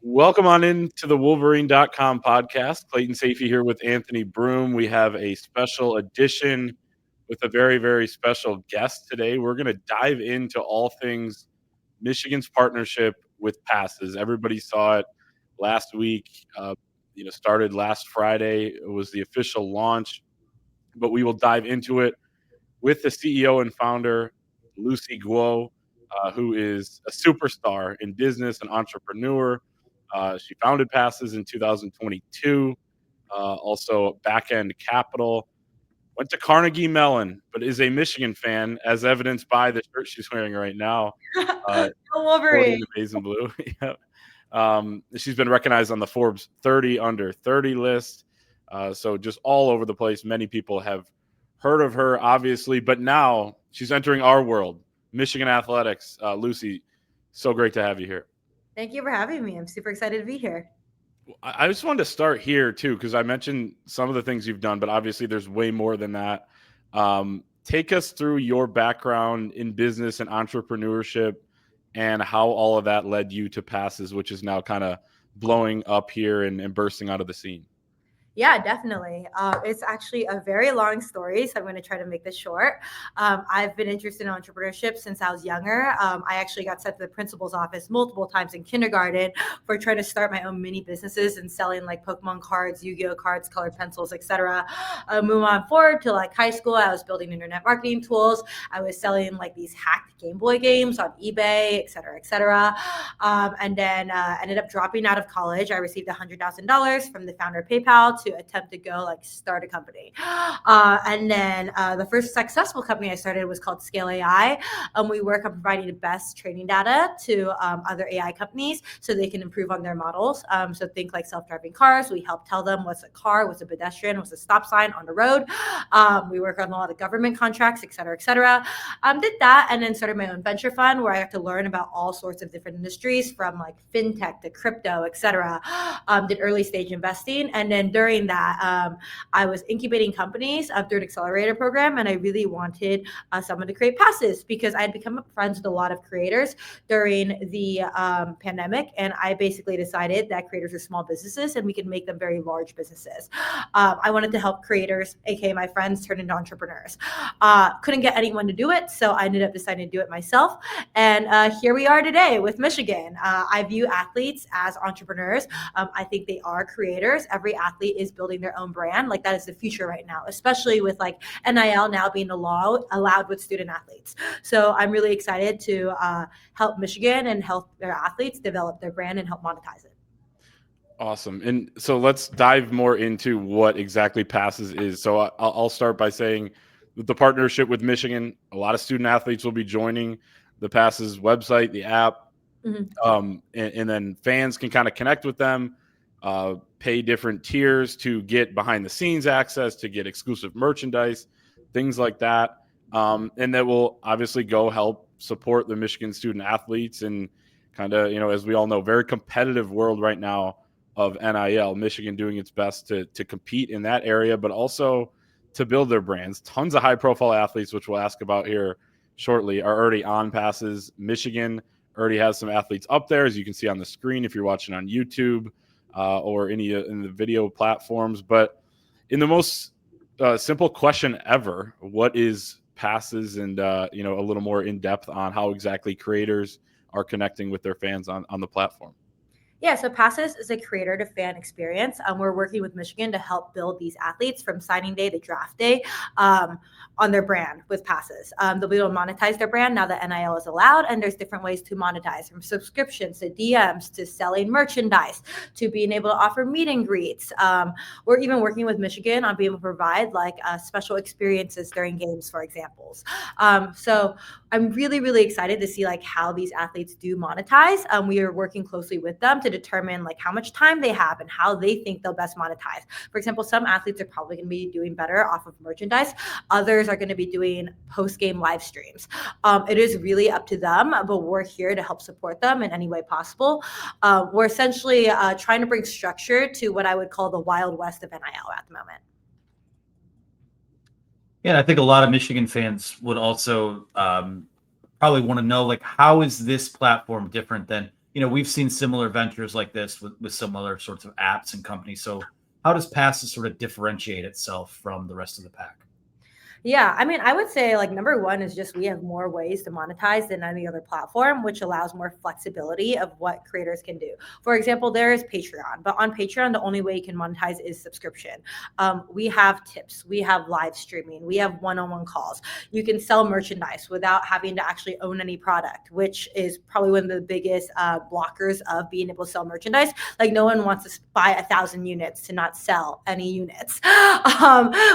Welcome on into the Wolverine.com podcast. Clayton Sayfie here with Anthony Broome. We have a special edition with a very, very special guest today. We're going to dive into all things Michigan's partnership with passes. Everybody saw it last week. Started last Friday. It was the official launch, but we will dive into it with the CEO and founder, Lucy Guo, who is a superstar in business and entrepreneur. She founded Passes in 2022, also Backend Capital. Went to Carnegie Mellon, but is a Michigan fan, as evidenced by the shirt she's wearing right now. Wolverine. The maize and blue. She's been recognized on the Forbes 30 under 30 list. So just all over the place. Many people have heard of her, obviously, but now she's entering our world, Michigan athletics. Lucy, so great to have you here. Thank you for having me. I'm super excited to be here. I just wanted to start here too, because I mentioned some of the things you've done, but obviously there's way more than that. Take us through your background in business and entrepreneurship and how all of that led you to Passes, which is now kind of blowing up here and bursting out of the scene. Yeah, definitely. It's actually a very long story, so I'm going to try to make this short. I've been interested in entrepreneurship since I was younger. I actually got sent to the principal's office multiple times in kindergarten for trying to start my own mini businesses and selling like Pokemon cards, Yu-Gi-Oh cards, colored pencils, etc. Move on forward to like high school. I was building internet marketing tools. I was selling like these hacked Game Boy games on eBay, etc., etc. And then ended up dropping out of college. I received $100,000 from the founder of PayPal to attempt to go like start a company. And then the first successful company I started was called Scale AI. We work on providing the best training data to other AI companies so they can improve on their models. So think like self-driving cars. We help tell them what's a car, what's a pedestrian, what's a stop sign on the road. We work on a lot of government contracts, et cetera, et cetera. Did that and then started my own venture fund where I got to learn about all sorts of different industries from like fintech to crypto, et cetera. Did early stage investing. And then during that, I was incubating companies through an accelerator program, and I really wanted someone to create Passes because I had become friends with a lot of creators during the pandemic, and I basically decided that creators are small businesses and we could make them very large businesses. I wanted to help creators, aka my friends, turn into entrepreneurs. Couldn't get anyone to do it, so I ended up deciding to do it myself, and here we are today with Michigan. I view athletes as entrepreneurs. I think they are creators. Every athlete is building their own brand. Like that is the future right now, especially with like NIL now being allowed with student athletes. So I'm really excited to help Michigan and help their athletes develop their brand and help monetize it. Awesome. And so let's dive more into what exactly Passes is. So I'll start by saying with the partnership with Michigan, a lot of student athletes will be joining the Passes website, the app, and then fans can kind of connect with them, pay different tiers to get behind the scenes access, to get exclusive merchandise, things like that. And that will obviously go help support the Michigan student athletes and kind of, as we all know, very competitive world right now of NIL. Michigan doing its best to compete in that area, but also to build their brands. Tons of high profile athletes, which we'll ask about here shortly, are already on Passes. Michigan already has some athletes up there, as you can see on the screen if you're watching on YouTube or any in the video platforms. But in the most simple question ever, what is Passes? And a little more in depth on how exactly creators are connecting with their fans on the platform. Yeah, so Passes is a creator to fan experience. We're working with Michigan to help build these athletes from signing day to draft day on their brand with Passes. They'll be able to monetize their brand now that NIL is allowed, and there's different ways to monetize, from subscriptions to DMs to selling merchandise to being able to offer meet and greets. We're even working with Michigan on being able to provide like special experiences during games, for examples. So I'm really, really excited to see like how these athletes do monetize. We are working closely with them to determine like how much time they have and how they think they'll best monetize. For example, some athletes are probably going to be doing better off of merchandise. Others are going to be doing post-game live streams. It is really up to them, but we're here to help support them in any way possible. We're essentially trying to bring structure to what I would call the Wild West of NIL at the moment. Yeah, I think a lot of Michigan fans would also probably want to know, like, how is this platform different than we've seen similar ventures like this with similar sorts of apps and companies. So how does Passes sort of differentiate itself from the rest of the pack? Yeah, I mean, I would say like number one is just we have more ways to monetize than any other platform, which allows more flexibility of what creators can do. For example, there is Patreon, but on Patreon, the only way you can monetize is subscription. We have tips, we have live streaming, we have one-on-one calls. You can sell merchandise without having to actually own any product, which is probably one of the biggest blockers of being able to sell merchandise. Like no one wants to buy 1,000 units to not sell any units.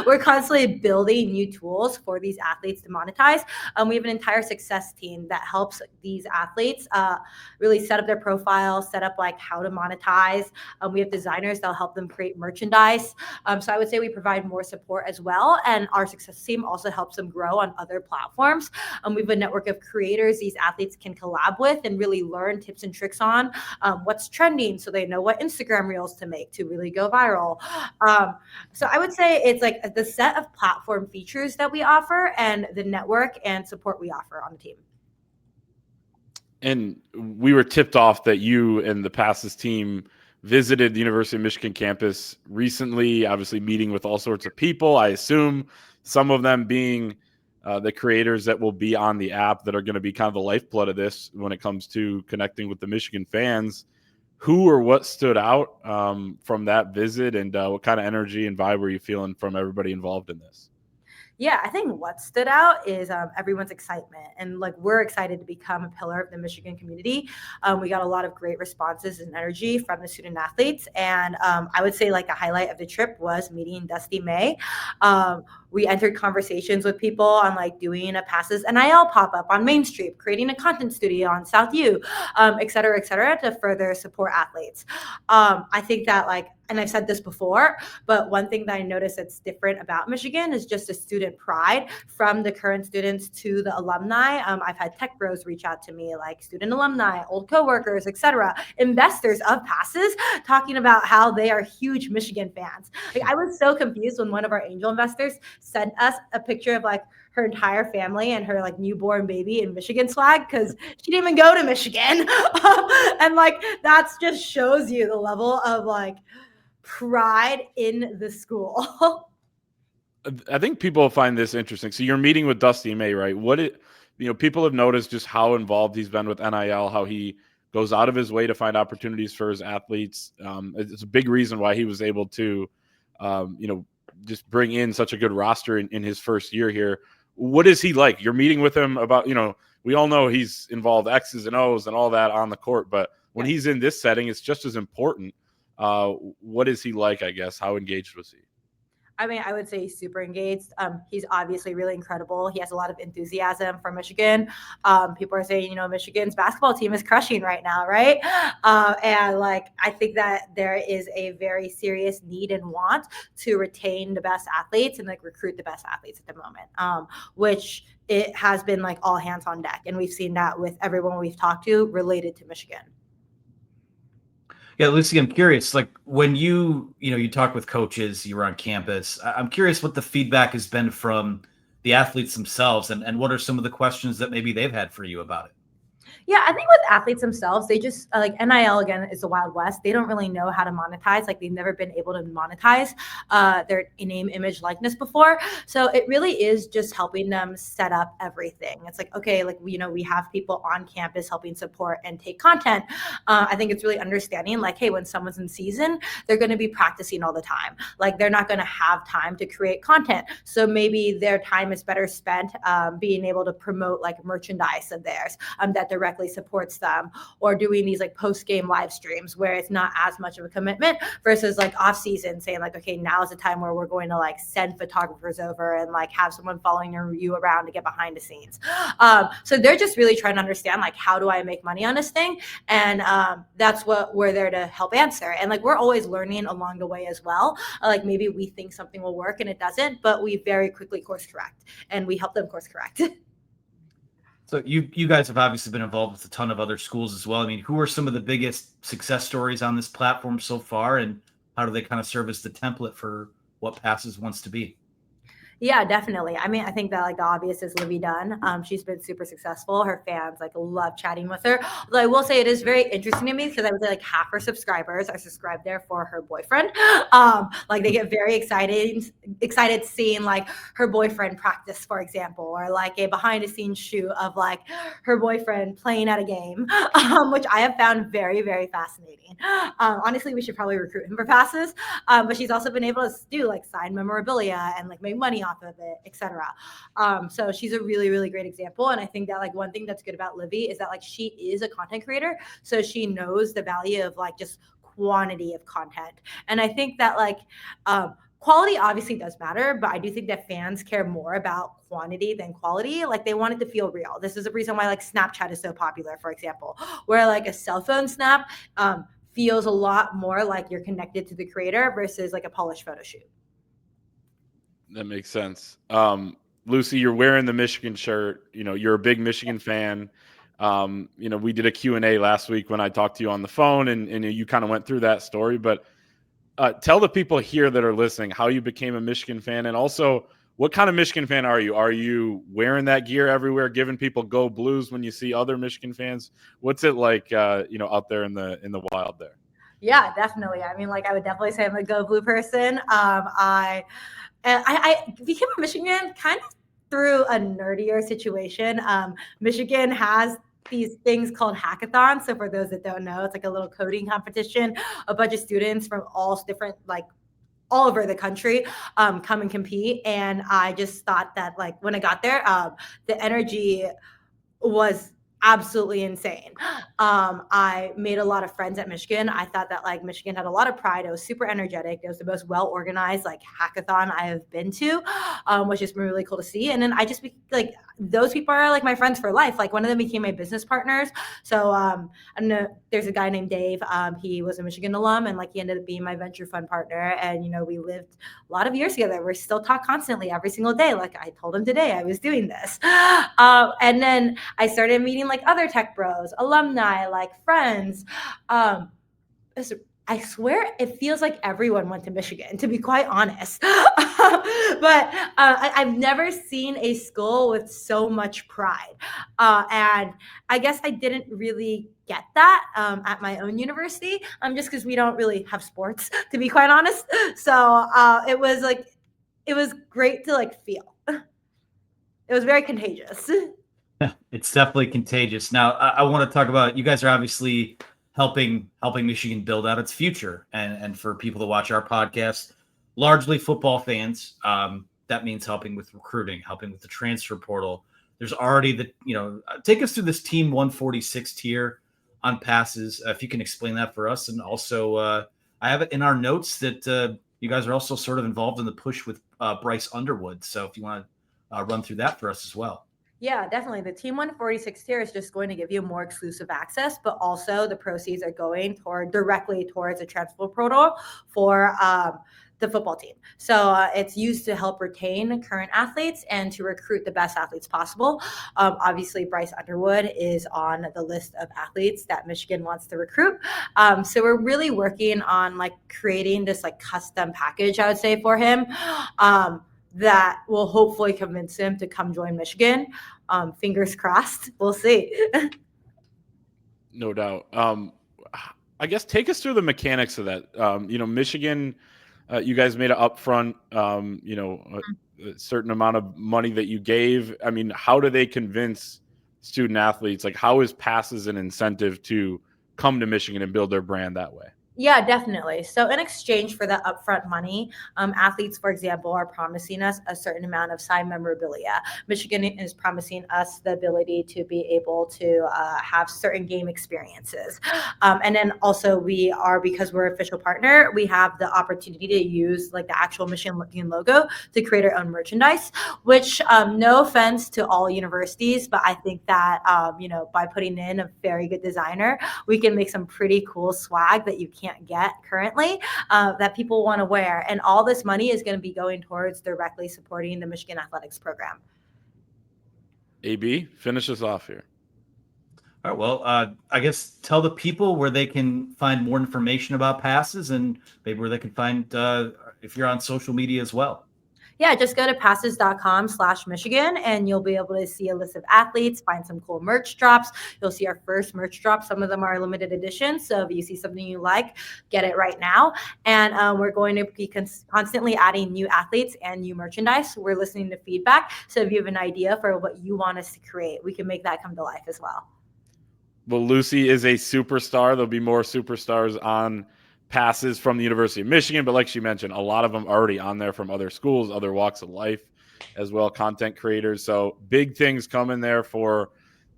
We're constantly building new tools for these athletes to monetize. We have an entire success team that helps these athletes really set up their profile, set up like how to monetize. We have designers that'll help them create merchandise. So I would say we provide more support as well. And our success team also helps them grow on other platforms. We have a network of creators these athletes can collab with and really learn tips and tricks on what's trending so they know what Instagram reels to make to really go viral. So I would say it's like the set of platform features that we offer and the network and support we offer on the team. And we were tipped off that you and the Passes team visited the University of Michigan campus recently, obviously meeting with all sorts of people. I assume some of them being the creators that will be on the app that are going to be kind of the lifeblood of this when it comes to connecting with the Michigan fans. Who or what stood out from that visit, and what kind of energy and vibe were you feeling from everybody involved in this? Yeah, I think what stood out is everyone's excitement. And like we're excited to become a pillar of the Michigan community. We got a lot of great responses and energy from the student athletes. And I would say like a highlight of the trip was meeting Dusty May. We entered conversations with people on like doing a Passes NIL pop-up on Main Street, creating a content studio on South U, et cetera, to further support athletes. I think that like, and I've said this before, but one thing that I noticed that's different about Michigan is just the student pride from the current students to the alumni. I've had tech bros reach out to me, like student alumni, old coworkers, et cetera, investors of Passes, talking about how they are huge Michigan fans. Like I was so confused when one of our angel investors sent us a picture of like her entire family and her like newborn baby in Michigan swag because she didn't even go to Michigan. And like that's just shows you the level of like pride in the school. I think people find this interesting. So you're meeting with Dusty May, right? People have noticed just how involved he's been with NIL, how he goes out of his way to find opportunities for his athletes. It's a big reason why he was able to, just bring in such a good roster in his first year here. What is he like? You're meeting with him about, we all know he's involved X's and O's and all that on the court, but when he's in this setting, it's just as important. What is he like, I guess? How engaged was he? I mean, I would say he's super engaged. He's obviously really incredible. He has a lot of enthusiasm for Michigan. People are saying, Michigan's basketball team is crushing right now, right? And like, I think that there is a very serious need and want to retain the best athletes and like recruit the best athletes at the moment, which it has been like all hands on deck. And we've seen that with everyone we've talked to related to Michigan. Yeah, Lucy, I'm curious, like when you talk with coaches, you're on campus, I'm curious what the feedback has been from the athletes themselves and what are some of the questions that maybe they've had for you about it? Yeah, I think with athletes themselves, they just like NIL again is the Wild West. They don't really know how to monetize. Like they've never been able to monetize their name, image, likeness before. So it really is just helping them set up everything. It's like, okay, like, we have people on campus helping support and take content. I think it's really understanding like, hey, when someone's in season, they're going to be practicing all the time. Like they're not going to have time to create content. So maybe their time is better spent being able to promote like merchandise of theirs that directly supports them, or doing these like post-game live streams where it's not as much of a commitment versus like off season saying like, okay, now is the time where we're going to like send photographers over and like have someone following you around to get behind the scenes. So they're just really trying to understand like, how do I make money on this thing? And that's what we're there to help answer. And like, we're always learning along the way as well. Like maybe we think something will work and it doesn't, but we very quickly course correct and we help them course correct. So you guys have obviously been involved with a ton of other schools as well. I mean, who are some of the biggest success stories on this platform so far, and how do they kind of serve as the template for what Passes wants to be? Yeah, definitely. I mean, I think that like the obvious is Livy Dunn. She's been super successful. Her fans like love chatting with her. Although I will say it is very interesting to me because I would say like half her subscribers are subscribed there for her boyfriend. Like they get very excited seeing like her boyfriend practice, for example, or like a behind the scenes shoot of like her boyfriend playing at a game, which I have found very, very fascinating. Honestly, we should probably recruit him for passes. But she's also been able to do like sign memorabilia and like make money off of it, etc. So she's a really, really great example. And I think that like one thing that's good about Livy is that like she is a content creator. So she knows the value of like just quantity of content. And I think that like quality obviously does matter, but I do think that fans care more about quantity than quality. Like they want it to feel real. This is a reason why like Snapchat is so popular, for example, where like a cell phone snap feels a lot more like you're connected to the creator versus like a polished photo shoot. That makes sense. Lucy, you're wearing the Michigan shirt. You know, you're a big Michigan fan. You know, we did a Q&A last week when I talked to you on the phone, and you kind of went through that story. But tell the people here that are listening how you became a Michigan fan, and also what kind of Michigan fan are you? Are you wearing that gear everywhere, giving people "Go Blues" when you see other Michigan fans? What's it like, you know, out there in the wild there? Yeah, definitely. I mean, like I would definitely say I'm a Go Blue person. I became a Michigan kind of through a nerdier situation. Michigan has these things called hackathons. So for those that don't know, it's like a little coding competition. A bunch of students from all different like all over the country come and compete. And I just thought that like when I got there, the energy was absolutely insane. I made a lot of friends at Michigan. I thought that like Michigan had a lot of pride. It was super energetic. It was the most well organized like hackathon I have been to, which has been really cool to see. And then I just like those people are like my friends for life. Like one of them became my business partners. So I don't know. There's a guy named Dave. He was a Michigan alum, and like he ended up being my venture fund partner. And you know we lived a lot of years together. We still talk constantly every single day. Like I told him today I was doing this, and then I started meeting like other tech bros, alumni, like friends. I swear it feels like everyone went to Michigan, to be quite honest. But I've never seen a school with so much pride. And I guess I didn't really get that at my own university, just because we don't really have sports, to be quite honest. So it was great to like feel. It was very contagious. It's definitely contagious. Now, I want to talk about you guys are obviously helping Michigan build out its future, and for people to watch our podcast, largely football fans. That means helping with recruiting, helping with the transfer portal. There's already take us through this Team 146 tier on passes, if you can explain that for us, and also I have it in our notes that you guys are also sort of involved in the push with Bryce Underwood. So if you want to run through that for us as well. Yeah, definitely. The Team 146 tier is just going to give you more exclusive access, but also the proceeds are going directly towards a transfer portal for the football team. So it's used to help retain current athletes and to recruit the best athletes possible. Obviously, Bryce Underwood is on the list of athletes that Michigan wants to recruit. So we're really working on like creating this like custom package, I would say, for him. That will hopefully convince him to come join Michigan. Fingers crossed. We'll see. No doubt. I guess take us through the mechanics of that. Michigan, you guys made an upfront, a certain amount of money that you gave. I mean, how do they convince student athletes? Like, how is passes an incentive to come to Michigan and build their brand that way? Yeah, definitely. So in exchange for that upfront money, athletes, for example, are promising us a certain amount of signed memorabilia. Michigan is promising us the ability to be able to have certain game experiences. And then also because we're official partner, we have the opportunity to use like the actual Michigan logo to create our own merchandise, which no offense to all universities, but I think that, by putting in a very good designer, we can make some pretty cool swag that you can't get currently that people want to wear. And all this money is going to be going towards directly supporting the Michigan athletics program. AB, finish us off here. All right. Well, I guess tell the people where they can find more information about passes and maybe where they can find if you're on social media as well. Yeah, just go to passes.com/Michigan and you'll be able to see a list of athletes, find some cool merch drops. You'll see our first merch drops. Some of them are limited edition. So if you see something you like, get it right now. And we're going to be constantly adding new athletes and new merchandise. We're listening to feedback. So if you have an idea for what you want us to create, we can make that come to life as well. Well, Lucy is a superstar. There'll be more superstars on Passes from the University of Michigan, but like she mentioned, a lot of them already on there from other schools, other walks of life as well, content creators. So big things coming there for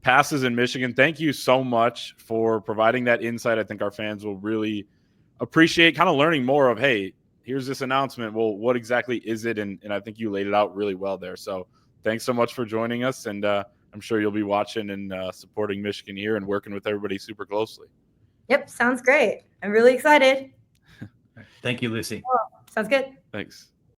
Passes in Michigan. Thank you so much for providing that insight. I think our fans will really appreciate kind of learning more of, hey, here's this announcement. Well, what exactly is it? And I think you laid it out really well there. So thanks so much for joining us. And I'm sure you'll be watching and supporting Michigan here and working with everybody super closely. Yep, sounds great. I'm really excited. Thank you, Lucy. Sounds good. Thanks.